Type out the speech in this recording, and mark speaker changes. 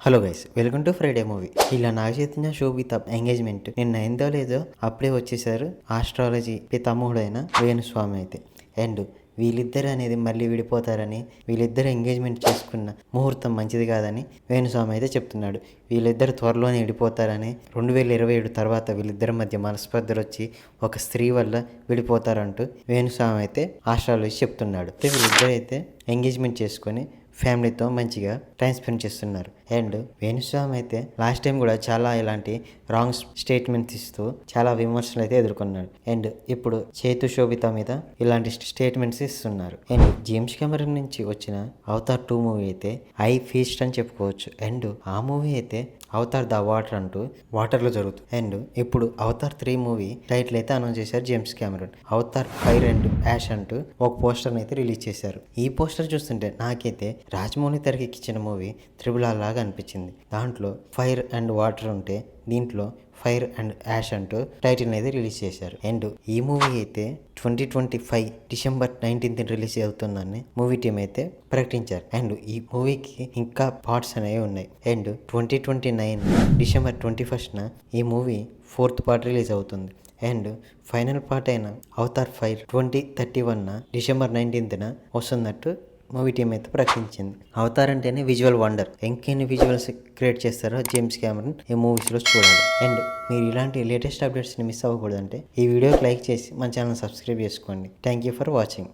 Speaker 1: Hello guys, welcome to Friday movie. ఇలా నాగచైతన్య శోభిత engagement నిన్న అయిందో లేదో అప్పుడే వచ్చేసారు ఆస్ట్రాలజీ పితామహుడైన వేణుస్వామి అయితే. అండ్ వీళ్ళిద్దరు అనేది మళ్ళీ విడిపోతారని, వీళ్ళిద్దరు ఎంగేజ్మెంట్ చేసుకున్న ముహూర్తం మంచిది కాదని వేణుస్వామి అయితే చెప్తున్నాడు. వీళ్ళిద్దరు త్వరలోనే విడిపోతారని, 2027 తర్వాత వీళ్ళిద్దరి మధ్య మనస్పర్ధలు వచ్చి ఒక స్త్రీ వల్ల విడిపోతారంటూ వేణుస్వామి అయితే ఆస్ట్రాలజీ చెప్తున్నాడు. వీళ్ళిద్దరు అయితే ఎంగేజ్మెంట్ చేసుకొని ఫ్యామిలీతో మంచిగా టైం స్పెండ్ చేస్తున్నారు. అండ్ వేణుస్వామి అయితే లాస్ట్ టైం కూడా చాలా ఇలాంటి రాంగ్ స్టేట్మెంట్స్ ఇస్తూ చాలా విమర్శలు అయితే ఎదుర్కొన్నాడు. అండ్ ఇప్పుడు చేతు శోభిత మీద ఇలాంటి స్టేట్మెంట్స్ ఇస్తున్నారు. అండ్ జేమ్స్ కెమెరన్ నుంచి వచ్చిన అవతార్ 2 మూవీ అయితే ఐ ఫీస్ట్ అని చెప్పుకోవచ్చు. అండ్ ఆ మూవీ అయితే అవతార్ ద వాటర్ అంటూ వాటర్లో జరుగుతుంది. అండ్ ఇప్పుడు అవతార్ 3 మూవీ టైటిల్ అయితే అనౌన్స్ చేశారు James Cameron. Avatar fire and ash అంటూ ఒక పోస్టర్ అయితే రిలీజ్ చేశారు. ఈ పోస్టర్ చూస్తుంటే నాకైతే రాజమౌళి తెరకెక్కించిన మూవీ త్రిబుల్ ఆర్ లాగా అనిపించింది. దాంట్లో ఫైర్ అండ్ వాటర్ ఉంటే దీంట్లో ఫైర్ అండ్ యాష్ అంటూ టైటిల్ అయితే రిలీజ్ చేశారు. అండ్ ఈ మూవీ అయితే 2025 డిసెంబర్ 19th రిలీజ్ అవుతుందని మూవీ టీం అయితే ప్రకటించారు. అండ్ ఈ మూవీకి ఇంకా పార్ట్స్ అనేవి ఉన్నాయి. అండ్ 2029 డిసెంబర్ 21st ఈ మూవీ 4th పార్ట్ రిలీజ్ అవుతుంది. అండ్ ఫైనల్ పార్ట్ అయిన అవతార్ ఫైర్ 2031 డిసెంబర్ 19th వస్తున్నట్టు మూవీ టీం అయితే ప్రకటించింది. అవతార్ అంటేనే విజువల్ వండర్. ఇంకెన్ని విజువల్స్ క్రియేట్ చేస్తారో జేమ్స్ కెమెరన్ ఈ మూవీస్లో చూడాలి. అండ్ మీరు ఇలాంటి లేటెస్ట్ అప్డేట్స్ని మిస్ అవ్వకూడదంటే ఈ వీడియోకి లైక్ చేసి మన ఛానల్ సబ్స్క్రైబ్ చేసుకోండి. Thank you for watching.